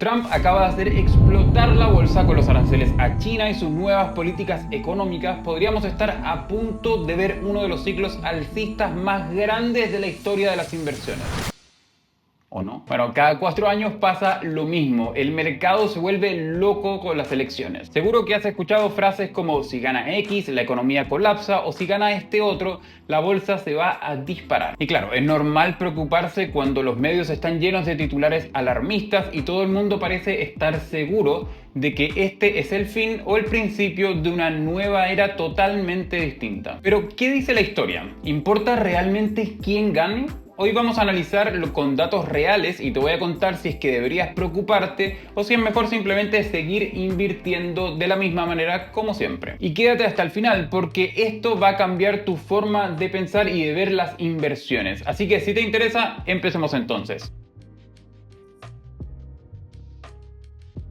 Trump acaba de hacer explotar la bolsa con los aranceles a China y sus nuevas políticas económicas. Podríamos estar a punto de ver uno de los ciclos alcistas más grandes de la historia de las inversiones. ¿O no? Bueno, cada 4 años pasa lo mismo. El mercado se vuelve loco con las elecciones. Seguro que has escuchado frases como si gana X, la economía colapsa, o si gana este otro, la bolsa se va a disparar. Y claro, es normal preocuparse cuando los medios están llenos de titulares alarmistas y todo el mundo parece estar seguro de que este es el fin o el principio de una nueva era totalmente distinta. Pero, ¿qué dice la historia? ¿Importa realmente quién gane? Hoy vamos a analizarlo con datos reales y te voy a contar si es que deberías preocuparte o si es mejor simplemente seguir invirtiendo de la misma manera como siempre. Y quédate hasta el final porque esto va a cambiar tu forma de pensar y de ver las inversiones. Así que si te interesa, empecemos entonces.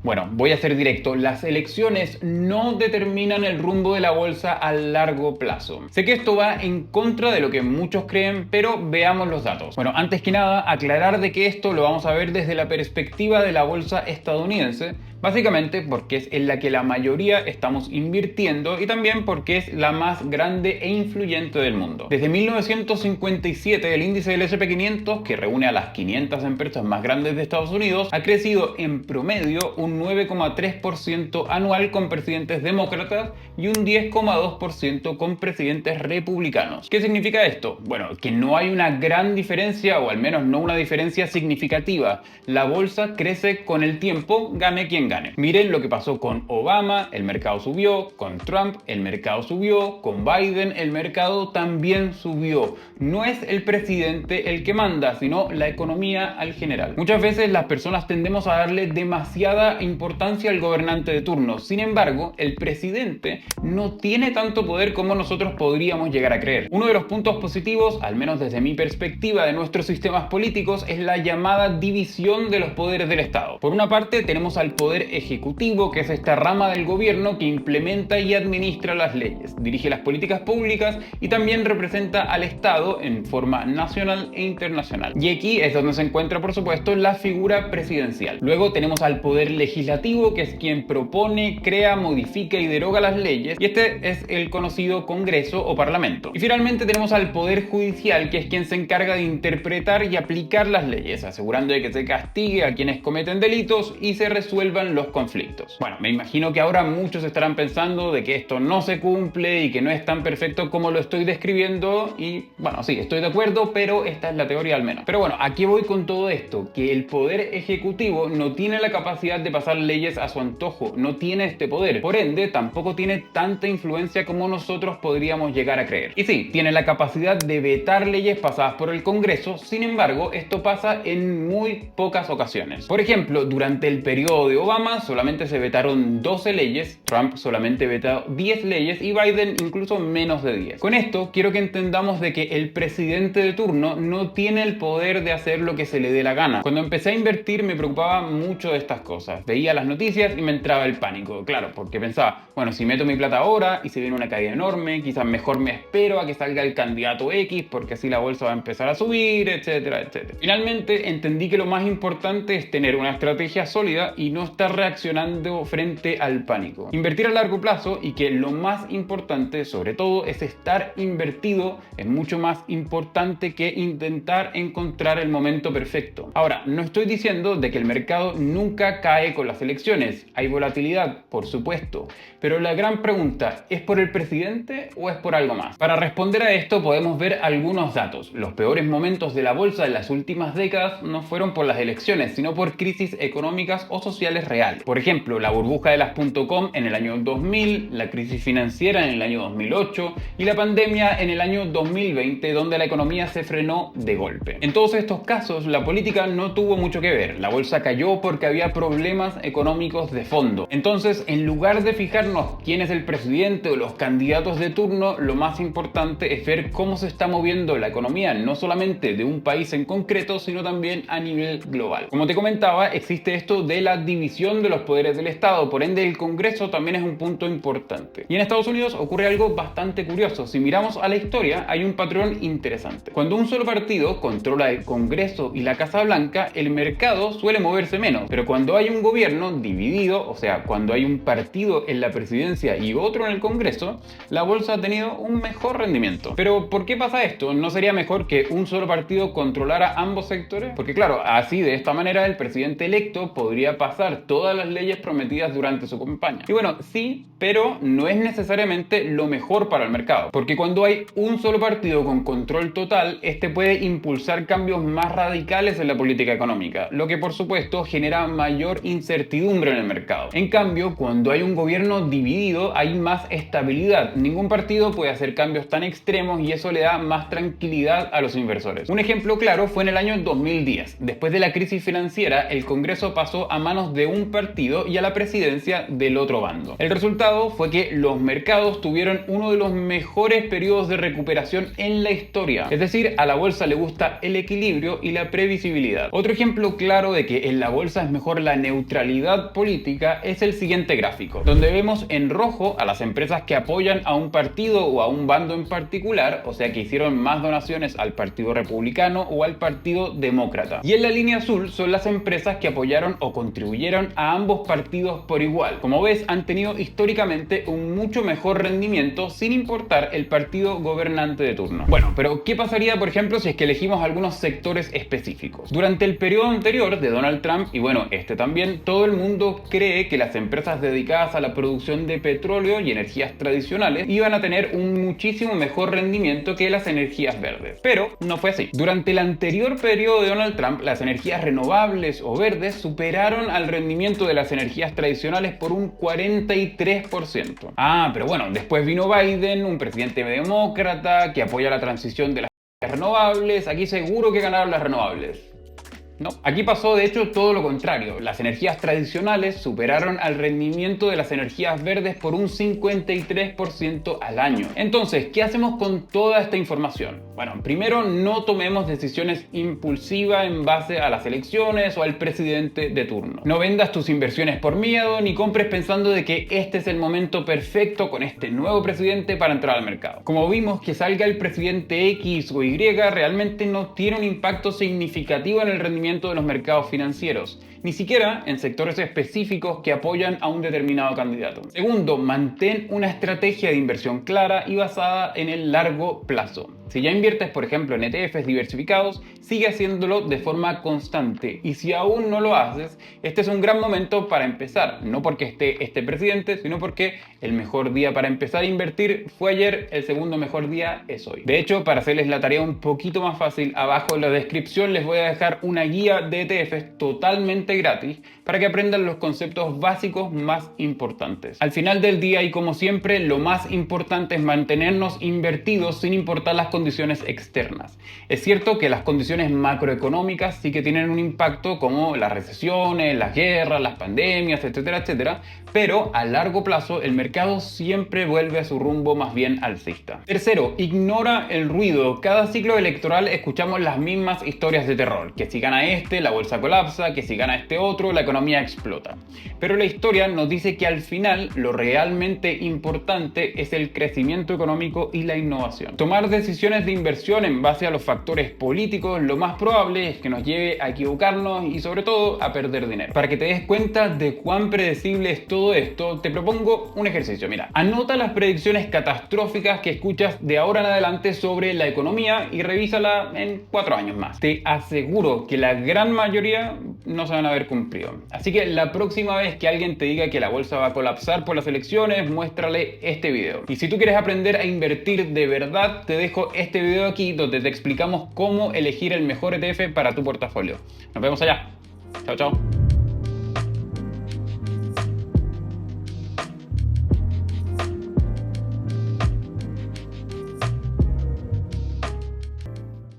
Bueno, voy a ser directo, las elecciones no determinan el rumbo de la bolsa a largo plazo. Sé que esto va en contra de lo que muchos creen, pero veamos los datos. Bueno, antes que nada, aclarar de que esto lo vamos a ver desde la perspectiva de la bolsa estadounidense, básicamente porque es en la que la mayoría estamos invirtiendo y también porque es la más grande e influyente del mundo. Desde 1957, el índice del S&P 500, que reúne a las 500 empresas más grandes de Estados Unidos, ha crecido en promedio un 9,3% anual con presidentes demócratas y un 10,2% con presidentes republicanos. ¿Qué significa esto? Bueno, que no hay una gran diferencia, o al menos no una diferencia significativa. La bolsa crece con el tiempo, gane quien gane. Miren lo que pasó con Obama, el mercado subió, con Trump, el mercado subió, con Biden, el mercado también subió. No es el presidente el que manda, sino la economía al general. Muchas veces las personas tendemos a darle demasiada importancia al gobernante de turno. Sin embargo, el presidente no tiene tanto poder como nosotros podríamos llegar a creer. Uno de los puntos positivos, al menos desde mi perspectiva de nuestros sistemas políticos, es la llamada división de los poderes del Estado. Por una parte, tenemos al poder ejecutivo, que es esta rama del gobierno que implementa y administra las leyes, dirige las políticas públicas y también representa al Estado en forma nacional e internacional. Y aquí es donde se encuentra, por supuesto, la figura presidencial. Luego tenemos al poder legislativo, que es quien propone, crea, modifica y deroga las leyes, y este es el conocido Congreso o Parlamento. Y finalmente tenemos al poder judicial, que es quien se encarga de interpretar y aplicar las leyes, asegurando de que se castigue a quienes cometen delitos y se resuelvan los conflictos. Bueno, me imagino que ahora muchos estarán pensando de que esto no se cumple y que no es tan perfecto como lo estoy describiendo, y bueno, sí, estoy de acuerdo, pero esta es la teoría al menos. Pero bueno, aquí voy con todo esto, que el poder ejecutivo no tiene la capacidad de pasar leyes a su antojo, no tiene este poder, por ende tampoco tiene tanta influencia como nosotros podríamos llegar a creer. Y sí, tiene la capacidad de vetar leyes pasadas por el Congreso, sin embargo, esto pasa en muy pocas ocasiones. Por ejemplo, durante el periodo de Obama solamente se vetaron 12 leyes, Trump solamente vetó 10 leyes y Biden incluso menos de 10. Con esto quiero que entendamos de que el presidente de turno no tiene el poder de hacer lo que se le dé la gana. Cuando empecé a invertir me preocupaba mucho de estas cosas. Veía las noticias y me entraba el pánico, claro, porque pensaba, bueno, si meto mi plata ahora y se viene una caída enorme, quizás mejor me espero a que salga el candidato X porque así la bolsa va a empezar a subir, etcétera, etcétera. Finalmente entendí que lo más importante es tener una estrategia sólida y no estar reaccionando frente al pánico. Invertir a largo plazo, y que lo más importante sobre todo es estar invertido, es mucho más importante que intentar encontrar el momento perfecto. Ahora, no estoy diciendo de que el mercado nunca cae con las elecciones, hay volatilidad, por supuesto, pero la gran pregunta, ¿es por el presidente o es por algo más? Para responder a esto podemos ver algunos datos. Los peores momentos de la bolsa de las últimas décadas no fueron por las elecciones, sino por crisis económicas o sociales reales. Por ejemplo, la burbuja de las .com en el año 2000, la crisis financiera en el año 2008 y la pandemia en el año 2020, donde la economía se frenó de golpe. En todos estos casos, la política no tuvo mucho que ver. La bolsa cayó porque había problemas económicos de fondo. Entonces, en lugar de fijarnos quién es el presidente o los candidatos de turno, lo más importante es ver cómo se está moviendo la economía, no solamente de un país en concreto, sino también a nivel global. Como te comentaba, existe esto de la división separación de los poderes del Estado, por ende el Congreso también es un punto importante. Y en Estados Unidos ocurre algo bastante curioso. Si miramos a la historia, hay un patrón interesante. Cuando un solo partido controla el Congreso y la Casa Blanca, el mercado suele moverse menos. Pero cuando hay un gobierno dividido, o sea, cuando hay un partido en la presidencia y otro en el Congreso, la bolsa ha tenido un mejor rendimiento. Pero ¿por qué pasa esto? ¿No sería mejor que un solo partido controlara ambos sectores? Porque claro, así de esta manera el presidente electo podría pasar todas las leyes prometidas durante su campaña. Y bueno, sí, pero no es necesariamente lo mejor para el mercado. Porque cuando hay un solo partido con control total, este puede impulsar cambios más radicales en la política económica, lo que por supuesto genera mayor incertidumbre en el mercado. En cambio, cuando hay un gobierno dividido, hay más estabilidad. Ningún partido puede hacer cambios tan extremos y eso le da más tranquilidad a los inversores. Un ejemplo claro fue en el año 2010. Después de la crisis financiera, el Congreso pasó a manos de un partido y a la presidencia del otro bando. El resultado fue que los mercados tuvieron uno de los mejores periodos de recuperación en la historia. Es decir, a la bolsa le gusta el equilibrio y la previsibilidad. Otro ejemplo claro de que en la bolsa es mejor la neutralidad política es el siguiente gráfico, donde vemos en rojo a las empresas que apoyan a un partido o a un bando en particular, o sea que hicieron más donaciones al Partido Republicano o al Partido Demócrata. Y en la línea azul son las empresas que apoyaron o contribuyeron a ambos partidos por igual. Como ves, han tenido históricamente un mucho mejor rendimiento sin importar el partido gobernante de turno. Bueno, pero ¿qué pasaría, por ejemplo, si es que elegimos algunos sectores específicos? Durante el periodo anterior de Donald Trump, y bueno, este también, todo el mundo cree que las empresas dedicadas a la producción de petróleo y energías tradicionales iban a tener un muchísimo mejor rendimiento que las energías verdes. Pero no fue así. Durante el anterior periodo de Donald Trump, las energías renovables o verdes superaron al rendimiento de las energías tradicionales por un 43%. Pero bueno, después vino Biden, un presidente demócrata que apoya la transición de las renovables. Aquí seguro que ganaron las renovables. No, aquí pasó de hecho todo lo contrario. Las energías tradicionales superaron al rendimiento de las energías verdes por un 53% al año. Entonces, ¿qué hacemos con toda esta información? Bueno, primero, no tomemos decisiones impulsivas en base a las elecciones o al presidente de turno. No vendas tus inversiones por miedo, ni compres pensando de que este es el momento perfecto con este nuevo presidente para entrar al mercado. Como vimos, que salga el presidente X o Y realmente no tiene un impacto significativo en el rendimiento de los mercados financieros, ni siquiera en sectores específicos que apoyan a un determinado candidato. Segundo, mantén una estrategia de inversión clara y basada en el largo plazo. Si ya inviertes, por ejemplo, en ETFs diversificados, sigue haciéndolo de forma constante. Y si aún no lo haces, este es un gran momento para empezar. No porque esté este presidente, sino porque el mejor día para empezar a invertir fue ayer, el segundo mejor día es hoy. De hecho, para hacerles la tarea un poquito más fácil, abajo en la descripción les voy a dejar una guía de ETFs totalmente gratis para que aprendan los conceptos básicos más importantes. Al final del día y como siempre, lo más importante es mantenernos invertidos sin importar las condiciones externas. Es cierto que las condiciones macroeconómicas sí que tienen un impacto, como las recesiones, las guerras, las pandemias, etcétera, etcétera, pero a largo plazo el mercado siempre vuelve a su rumbo más bien alcista. Tercero, ignora el ruido. Cada ciclo electoral escuchamos las mismas historias de terror, que si gana este, la bolsa colapsa, que si gana este otro, la economía explota. Pero la historia nos dice que al final lo realmente importante es el crecimiento económico y la innovación. Tomar decisiones de inversión en base a los factores políticos, lo más probable es que nos lleve a equivocarnos y sobre todo a perder dinero. Para que te des cuenta de cuán predecible es todo esto, te propongo un ejercicio. Mira, anota las predicciones catastróficas que escuchas de ahora en adelante sobre la economía y revísala en 4 años más. Te aseguro que la gran mayoría no se van a ver cumplido. Así que la próxima vez que alguien te diga que la bolsa va a colapsar por las elecciones, muéstrale este video. Y si tú quieres aprender a invertir de verdad, te dejo este video aquí donde te explicamos cómo elegir el mejor ETF para tu portafolio. Nos vemos allá. Chao, chao.